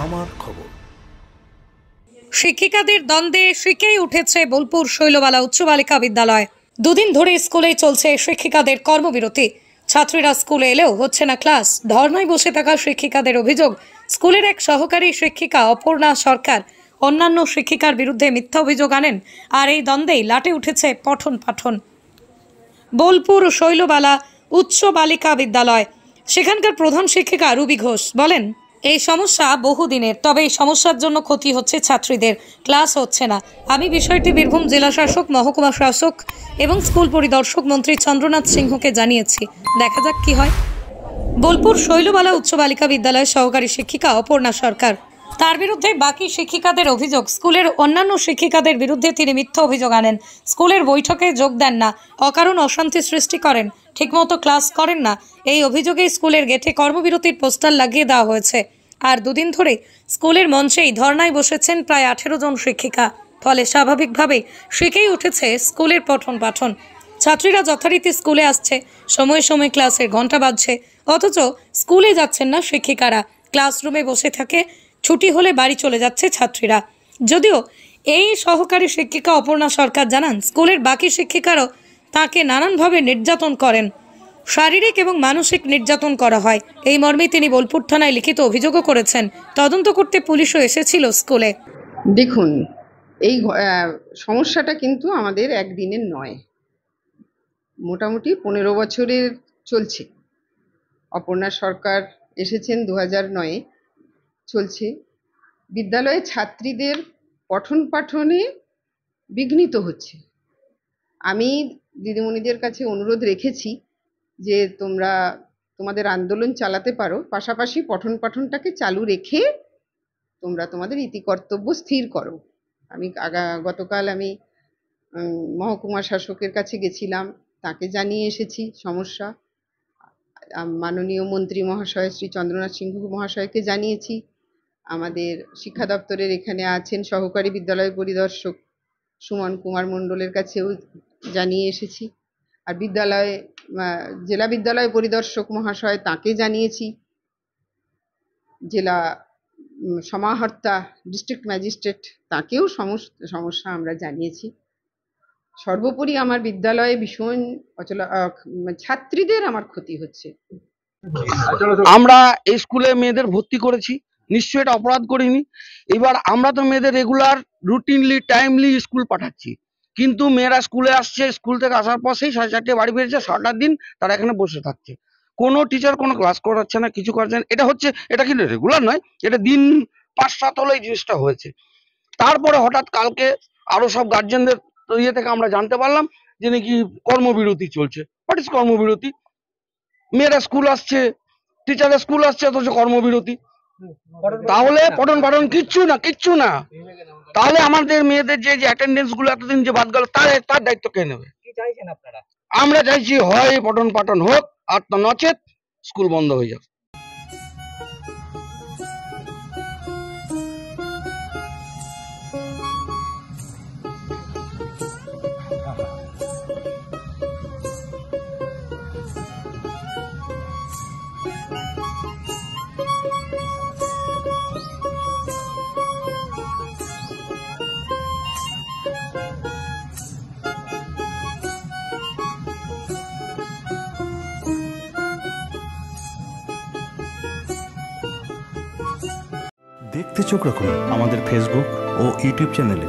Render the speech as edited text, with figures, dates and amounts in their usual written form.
আমার খবর। শিক্ষিকাদের দ্বন্দ্বে শিখেই উঠেছে বোলপুর শৈলবালা উচ্চ বালিকা বিদ্যালয়। দুদিন ধরে স্কুলে চলছে শিক্ষিকাদের কর্মবিরতি। ছাত্রীরা স্কুলে এলেও হচ্ছে না ক্লাস। ধর্নায় বসে থাকা শিক্ষিকাদের অভিযোগ, স্কুলের এক সহকারী শিক্ষিকা অপর্ণা সরকার অন্যান্য শিক্ষিকার বিরুদ্ধে মিথ্যা অভিযোগ আনেন, আর এই দ্বন্দ্বেই লাটে উঠেছে পঠন পাঠন। বোলপুর শৈলবালা উচ্চ বালিকা বিদ্যালয়, সেখানকার প্রধান শিক্ষিকা রুবি ঘোষ বলেন, এই সমস্যা বহুদিনের, তবে এই সমস্যার জন্য ক্ষতি হচ্ছে ছাত্রীদের, ক্লাস হচ্ছে না। আমি বিষয়টি বীরভূম জেলা শাসক, মহকুমা শাসক এবং স্কুল পরিদর্শক মন্ত্রী চন্দ্রনাথ সিংহকে জানিয়েছি। দেখা যাক কি হয়। বোলপুর শৈলবালা উচ্চ বালিকা বিদ্যালয়ের সহকারী শিক্ষিকা অপর্ণা সরকার, তার বিরুদ্ধে বাকি শিক্ষিকাদের অভিযোগ, স্কুলের অন্যান্য শিক্ষিকাদের বিরুদ্ধে তিনি মিথ্যা অভিযোগ আনেন। স্কুলের বৈঠকে যোগ দেন না, অকারণ অশান্তি সৃষ্টি করেন, ঠিকমতো ক্লাস করেন না। এই অভিযোগে স্কুলের গেটে কর্মবিরতির পোস্টার লাগিয়ে দেওয়া হয়েছে। আর দুদিন ধরে স্কুলের মঞ্চেই ধর্নায় বসেছেন প্রায় 18 জন শিক্ষিকা। ফলে স্বাভাবিকভাবেই শিখেই উঠেছে স্কুলের পঠন পাঠন। ছাত্রীরা যথারীতি স্কুলে আসছে, সময় সময় ক্লাসের ঘন্টা বাজছে, অথচ স্কুলে যাচ্ছেন না শিক্ষিকারা। ক্লাসরুমে বসে থাকে, ছুটি হলে বাড়ি চলে যাচ্ছে ছাত্রীরা। যদিও এই সহকারী শিক্ষিকা অপর্ণা সরকার জানান, স্কুলের বাকি শিক্ষিকারাও তাকে নানানভাবে নির্যাতন করেন, শারীরিক এবং মানসিক নির্যাতন করা হয়। এই মর্মে তিনি বোলপুর থানায় লিখিত অভিযোগও করেছেন। তদন্ত করতে পুলিশও এসেছিল স্কুলে। দেখুন, এই সমস্যাটা কিন্তু আমাদের একদিনের নয়, মোটামুটি 15 বছরের চলছে। অপর্ণা সরকার এসেছেন 2009-এ, চলছে। বিদ্যালয়ে ছাত্রীদের পঠন পাঠনে বিঘ্নিত হচ্ছে। আমি দিদিমণিদের কাছে অনুরোধ রেখেছি যে তোমরা তোমাদের আন্দোলন চালাতে পারো, পাশাপাশি পঠন পাঠনটাকে চালু রেখে তোমরা তোমাদের ইতিকর্তব্য স্থির করো। গতকাল আমি মহকুমা শাসকের কাছে গেছিলাম, তাকে জানিয়ে এসেছি সমস্যা। মাননীয় মন্ত্রী মহাশয় শ্রী চন্দ্রনাথ সিংহ মহাশয়কে জানিয়েছি। আমাদের শিক্ষা দপ্তরের এখানে আছেন সহকারী বিদ্যালয় পরিদর্শক সুমন কুমার মণ্ডলের কাছেও জানিয়ে এসেছি। আর জেলা বিদ্যালয় পরিদর্শক মহাশয়, তাকে জানিয়েছি। জেলা সমাহর্তা ডিস্ট্রিক্ট ম্যাজিস্ট্রেট, তাকেও সমস্যা আমরা জানিয়েছি। সর্বোপরি আমার বিদ্যালয়ে ভীষণ ছাত্রীদের আমার ক্ষতি হচ্ছে। আমরা এই স্কুলে মেয়েদের ভর্তি করেছি, নিশ্চয়ই এটা অপরাধ করিনি। এবার আমরা তো মেয়েদের রেগুলার রুটিনলি টাইমলি স্কুল পাঠাচ্ছি, কিন্তু মেয়েরা স্কুলে আসছে, স্কুল থেকে আসার পর সেই 4:30 বাড়ি ফিরেছে, সারাটা দিন তারা এখানে বসে থাকছে। কোনো টিচার কোনো ক্লাস করাচ্ছে না, কিছু করছে না। এটা কিন্তু রেগুলার নয়, এটা দিন 5-7 হলো এই জিনিসটা হয়েছে। তারপরে হঠাৎ কালকে আরো সব গার্জেনদের ইয়ে থেকে আমরা জানতে পারলাম যে নাকি কর্মবিরতি চলছে। হোয়াট ইজ কর্মবিরতি? মেয়েরা স্কুল আসছে, টিচারের স্কুল আসছে, অথচ কর্মবিরতি। তাহলে পঠন পাঠন কিচ্ছু না। তাহলে আমাদের মেয়েদের যে অ্যাটেন্ডেন্স গুলো এতদিন যে বাদ গেল, তার দায়িত্ব কে নেবে? আমরা চাইছি হয় পঠন পাঠন হোক, আর নচেত স্কুল বন্ধ হয়ে যাক। দেখতে চোখ রাখুন আমাদের ফেসবুক ও ইউটিউব চ্যানেলে।